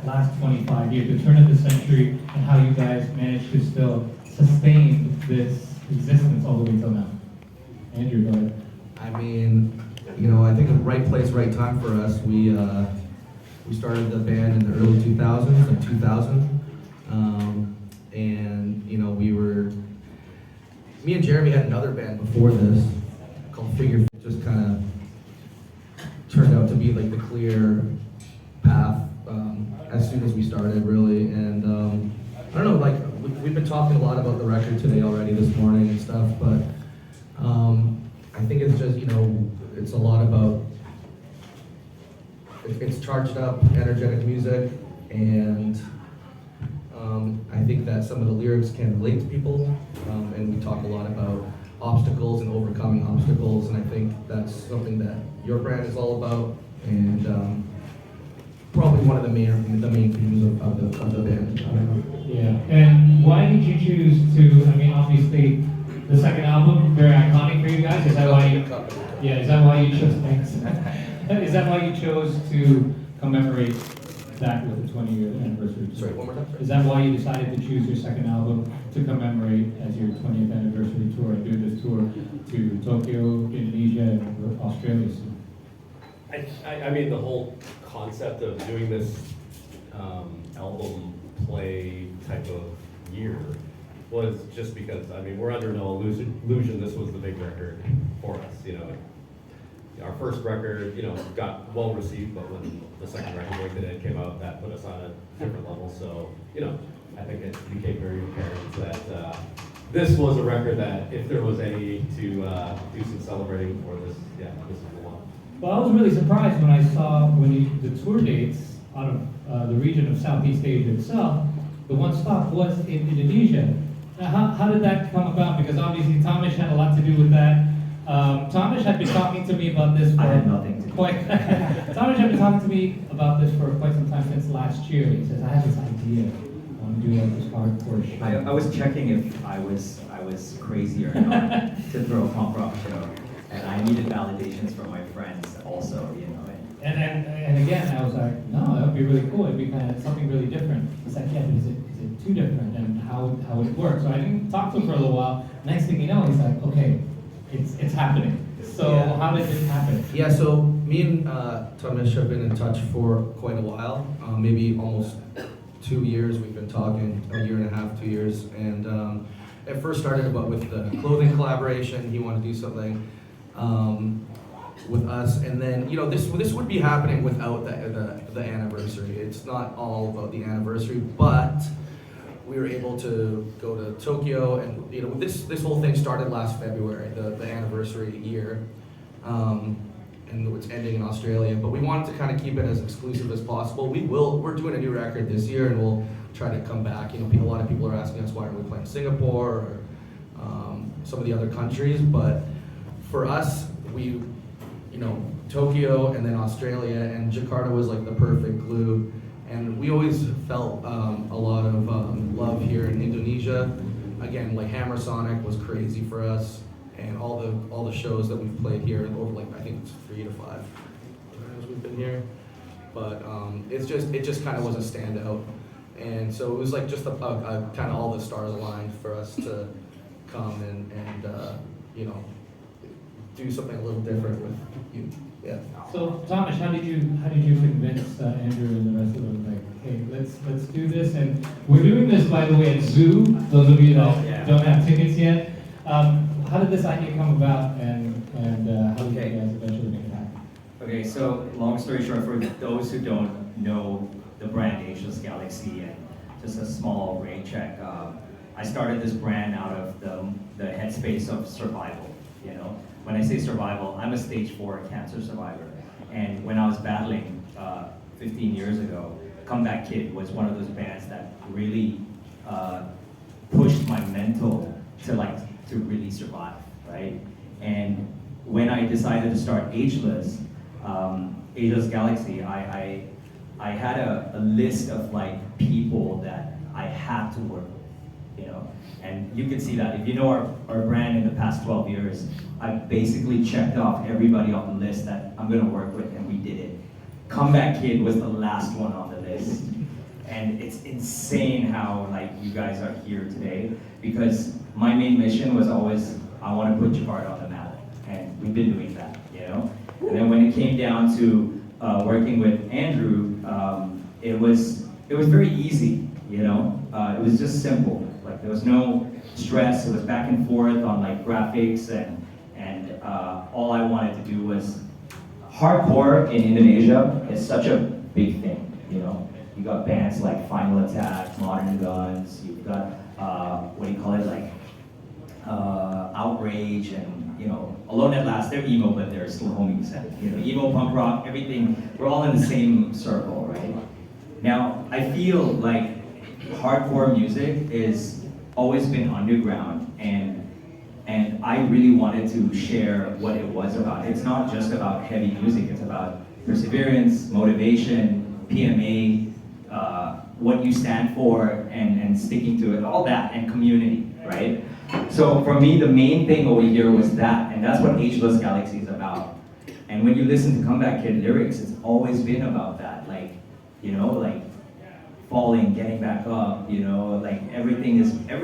last 25 years, the turn of the century, and how you guys managed to still sustain this existence all the way till now. Andrew, go ahead. I mean, I think the right place, right time for us. We started the band in the early 2000s, like 2000, and me and Jeremy had another band before this called Figure. Just kind of turned out to be like the clear path as soon as we started, really. And I don't know, like we've been talking a lot about the record today already this morning and stuff, but I think it's just it's a lot about it's charged up, energetic music, and I think that some of the lyrics can relate to people, and we talk a lot about obstacles and overcoming obstacles, and I think that's something that your brand is all about, and probably one of the main themes of the band. I don't know. Yeah, and why did you choose to? I mean, obviously, the second album very iconic for you guys. Is that why you? Yeah, is that why you chose? Thanks. Is that why you chose to commemorate that with the 20-year anniversary? Sorry, one more time. Is that why you decided to choose your second album to commemorate as your 20th anniversary tour and do this tour to Tokyo, Indonesia, and Australia soon? I mean, the whole concept of doing this album play type of year was just because, I mean, we're under no illusion this was the big record for us, Our first record, got well received, but when the second record, Break the Dead, came out, that put us on a different level. So, I think it became very apparent that this was a record that if there was any to do some celebrating for this, this is the one. Well, I was really surprised when I saw the tour dates out of the region of Southeast Asia itself. The one stop was in Indonesia. Now, how did that come about? Because obviously Tomish had a lot to do with that. Tomish had been talking to me about this for I had nothing to do. Tomish had been talking to me about this for quite some time, since last year. He says, I have this idea. I want to do like this hardcore show. I was checking if I was crazy or not to throw a punk rock show, and I needed validations from my friends also, And again, I was like, no, that would be really cool. It'd be kind of something really different. He's like, yeah, but is it too different? And how would it work? So I didn't talk to him for a little while. Next thing you know, he's like, okay, it's happening. So Yeah. how did this happen? Yeah, so me and Tomish have been in touch for quite a while, maybe almost 2 years. We've been talking, a year and a half, 2 years, and it first started with the clothing collaboration. He wanted to do something with us, and then this would be happening without the anniversary. It's not all about the anniversary, but we were able to go to Tokyo, and this whole thing started last February, the anniversary year, and it's ending in Australia. But we wanted to kind of keep it as exclusive as possible. We're doing a new record this year, and we'll try to come back. A lot of people are asking us why aren't we playing Singapore or some of the other countries, but for us, Tokyo and then Australia, and Jakarta was like the perfect glue. And we always felt a lot of love here in Indonesia. Again, like Hammer Sonic was crazy for us, and all the shows that we've played here over I think it's 3 to 5 times we've been here. But it just kind of was a standout, and so it was like just a kind of all the stars aligned for us to come and do something a little different with you. Yeah. So Tomish, how did you convince Andrew and the rest of them, like, hey, let's do this? And we're doing this, by the way, at Zoo. Those of you that don't have tickets yet. How did this idea come about, and how did you guys eventually make it happen? Okay, so long story short, for those who don't know the brand Ageless Galaxy, and just a small rain check, I started this brand out of the headspace of survival. When I say survival, I'm a stage 4 cancer survivor, and when I was battling 15 years ago, Comeback Kid was one of those bands that really pushed my mental to really survive, right? And when I decided to start Ageless Galaxy, I had a list of people that I had to work with. And you can see that if you know our brand in the past 12 years, I've basically checked off everybody on the list that I'm gonna work with, and we did it. Comeback Kid was the last one on the list. and it's insane how like you guys are here today, because my main mission was always, I want to put Jakarta on the map, and we've been doing that, you know? And then when it came down to working with Andrew, it was very easy, you know? It was just simple. Like, there was no stress. It was back and forth on like graphics, and all I wanted to do was, hardcore in Indonesia is such a big thing, you know? You got bands like Final Attack, Modern Guns, you've got, what do you call it, like, Outrage, and, you know, Alone at Last, they're emo, but they're still homies, and, you know, emo, punk rock, everything, we're all in the same circle, right? Now, I feel like hardcore music is always been underground, and I really wanted to share what it was about. It's not just about heavy music, it's about perseverance, motivation, PMA, what you stand for, and sticking to it, all that, and community, right? So for me, the main thing over here was that, and that's what Ageless Galaxy is about. And when you listen to Comeback Kid lyrics, it's always been about that, like, you know, like falling, getting back up, you know, like every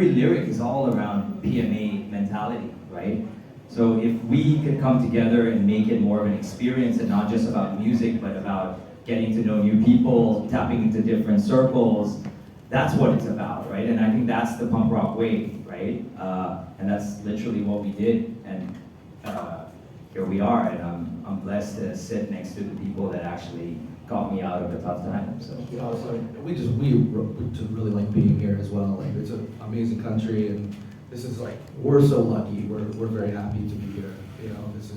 lyric is all around PMA mentality, right? So if we could come together and make it more of an experience and not just about music, but about getting to know new people, tapping into different circles, that's what it's about, right? And I think that's the punk rock way, right? And that's literally what we did, and here we are, and I'm blessed to sit next to the people that actually got me out of a tough time. So Yeah, so we just really like being here as well. Like, it's an amazing country, and this is like, we're so lucky. We're very happy to be here. You know, this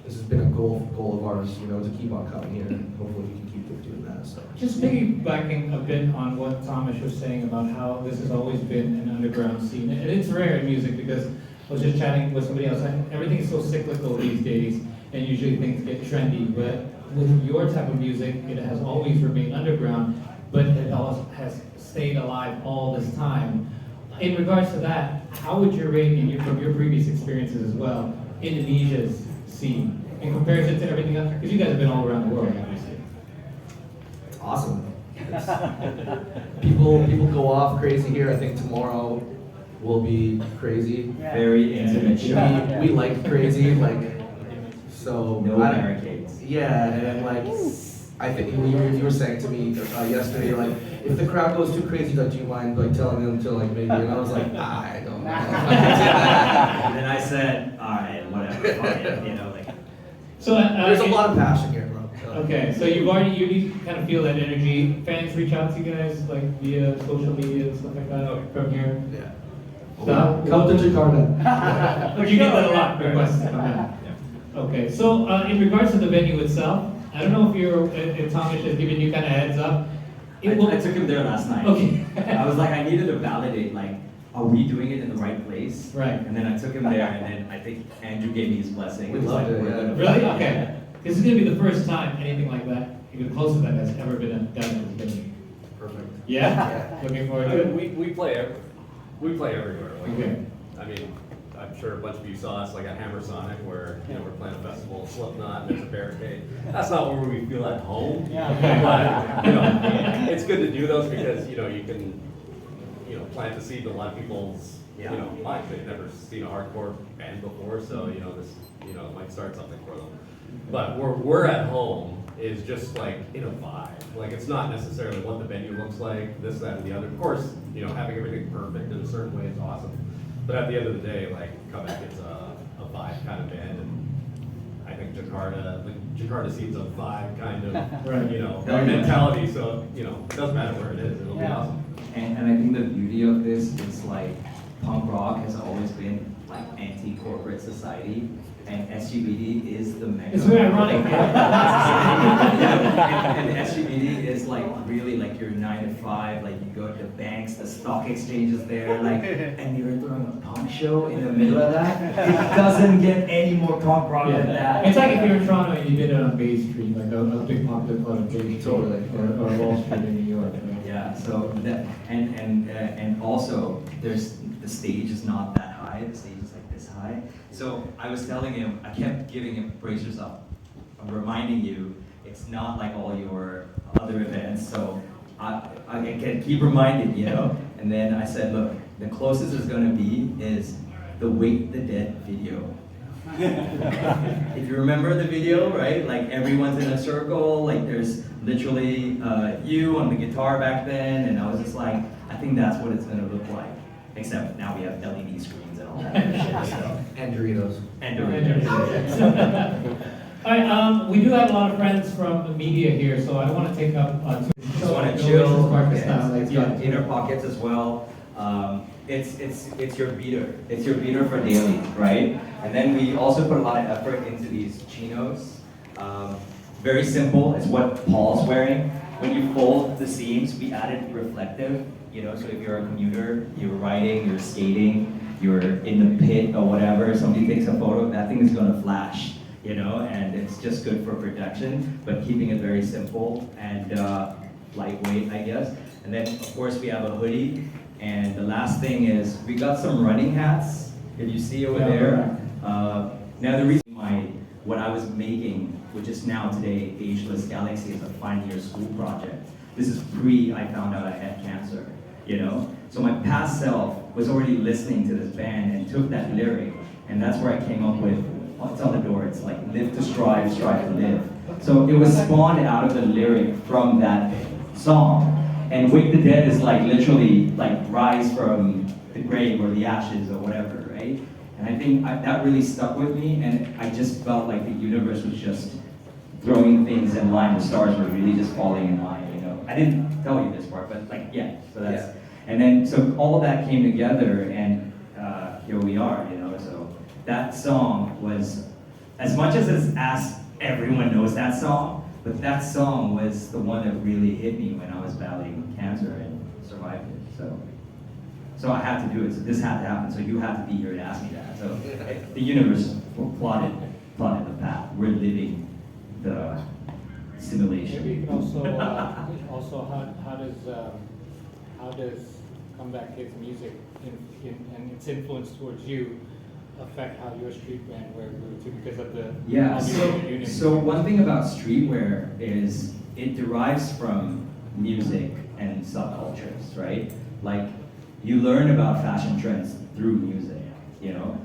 has been a goal of ours, you know, to keep on coming here, and hopefully we can keep doing that. So Just piggybacking a bit on what Thomas was saying about how this has always been an underground scene. And it's rare in music, because I was just chatting with somebody else, and everything is so cyclical these days, and usually things get trendy. But with your type of music, it has always remained underground, but it also has stayed alive all this time. In regards to that, how would you rate, from your previous experiences as well, Indonesia's scene in comparison to everything else? Because you guys have been all around the world, obviously. it's awesome. People go off crazy here. I think tomorrow will be crazy. very intimate show. We like crazy, like, so. No I don't- barricades. Yeah, and like, I think you were saying to me yesterday, like, if the crowd goes too crazy, like, do you mind like telling them to like maybe? And I was like, I don't know. And then I said, all right, whatever, fuck it, you know, like. So There's a lot of passion here, bro. So. Okay, so you kind of feel that energy. Fans reach out to you guys like via social media and stuff like that from here. Yeah. So, Come to Jakarta. you get that a lot, requests to come in. Okay, so in regards to the venue itself, I don't know if Thomas has given you kind of heads up. It will- I took him there last night. Okay. I was like, I needed to validate, like, are we doing it in the right place? Right. And then I took him there, and then I think Andrew gave me his blessing. We It was loved like, it, we're yeah. gonna- Really? Okay. This is gonna be the first time anything like that, even close to that, has ever been done in this venue. Perfect. Yeah? Looking forward I to mean, it? we play everywhere. Like, Okay. I mean, I'm sure a bunch of you saw us like at Hammer Sonic, where you know we're playing a festival, Slipknot, and there's a barricade. That's not where we feel at home. But you know, it's good to do those because you know you can plant the seed in a lot of people's minds. They've never seen a hardcore band before, so you know this it might start something for them. But where we're at home is just like in a vibe. Like it's not necessarily what the venue looks like, this, that, and the other. Of course, having everything perfect in a certain way is awesome. But at the end of the day, like Comeback is a vibe kind of band, and I think Jakarta seems a vibe kind of Right. mentality. So it doesn't matter where it is, it'll be awesome. And I think the beauty of this is like punk rock has always been like anti-corporate society, and SGBD is the mecca. It's very ironic. and SGBD is like really like your 9 to 5, like you go to the banks, the stock exchanges there, like, and you're throwing a punk show in the middle of that. It doesn't get any more punk rock than that. It's like if you're in Toronto and you did it on Bay Street, like a big popular club on Bay Street, Totally. or Wall Street in New York. Right? Yeah, so that, and also there's the stage is not that high. The stage is like this high. So I was telling him, I kept giving him brace yourself. I'm reminding you, it's not like all your other events. So I can keep reminding, you know? And then I said, look, the closest it's gonna be is the Wake the Dead video. If you remember the video, right? Like everyone's in a circle, like there's literally you on the guitar back then, and I was just like, I think that's what it's gonna look like. Except now we have LED screens and all that other shit, so. And Doritos. And Doritos. All right, we do have a lot of friends from the media here, so I don't want to take up Just want to no chill. Oasis Park It's style, like, got yeah. inner pockets as well. It's your beater. It's your beater for daily, right? And then we also put a lot of effort into these chinos. Very simple. It's what Paul's wearing. When you fold the seams, we added reflective. You know, so if you're a commuter, you're riding, you're skating, you're in the pit or whatever, somebody takes a photo, that thing is gonna flash. You know, and it's just good for production, but keeping it very simple and lightweight, I guess. And then, of course, we have a hoodie. And the last thing is, we got some running hats, if you see over Yeah, there. Now, the reason what I was making, which is now today, Ageless Galaxy, is a final year school project. This is I found out I had cancer, you know? So my past self was already listening to this band and took that lyric, and that's where I came up with, it's on the door, it's like, live to strive, strive to live. So it was spawned out of the lyric from that song. And Wake the Dead is like literally like rise from the grave or the ashes or whatever, right? And I think that really stuck with me, and I just felt like the universe was just throwing things in line. The stars were really just falling in line, you know? I didn't tell you this part, but like, yeah, so that's, Yeah. And then, so all of that came together, and here we are, you know? So that song was, as much as everyone knows that song, but that song was the one that really hit me when I was battling cancer and survived it. So I had to do it. So this had to happen. So you had to be here to ask me that. So the universe plotted the path. We're living the simulation. Maybe you can also how does Comeback Kids music and its influence towards you affect how your streetwear grew too, because of the Yeah, Soviet Union? so one thing about streetwear is it derives from music and subcultures, right? Like, you learn about fashion trends through music, you know?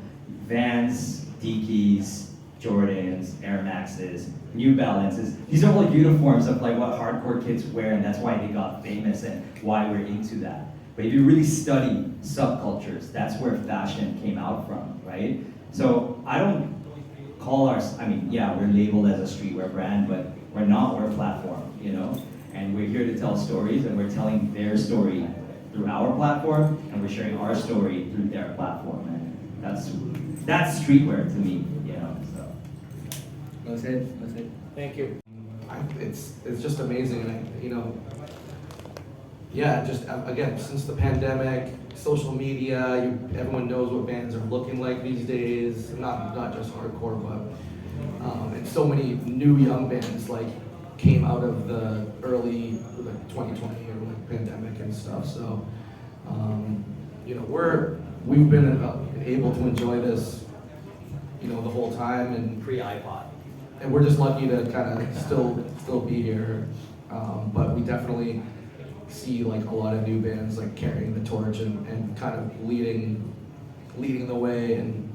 Vans, Dickies, Jordans, Air Maxes, New Balances. These are all uniforms of like what hardcore kids wear, and that's why they got famous and why we're into that. But if you really study subcultures, that's where fashion came out from, right? So I don't call yeah, we're labeled as a streetwear brand, but we're not, we're a platform, you know? And we're here to tell stories, and we're telling their story through our platform, and we're sharing our story through their platform. And that's streetwear to me, you know, so. That's it. Thank you. It's just amazing, and yeah, just again, since the pandemic, social media, everyone knows what bands are looking like these days. Not just hardcore, but and so many new young bands like came out of the early 2020 or like pandemic and stuff. So we've been able to enjoy this, the whole time, and Pre-iPod. and we're just lucky to kind of still be here. But we definitely see like a lot of new bands like carrying the torch and kind of leading the way and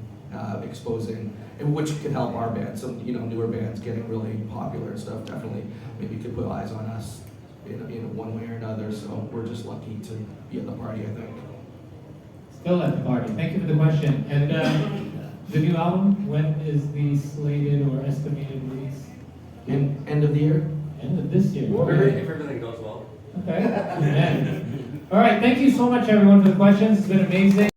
exposing, and which can help our band. So newer bands getting really popular and stuff definitely maybe could put eyes on us in one way or another. So we're just lucky to be at the party, I think. Still at the party. Thank you for the question. And the new album, when is the slated or estimated release? End of the year. End of this year. If everything goes well. Okay. All right. Thank you so much, everyone, for the questions. It's been amazing.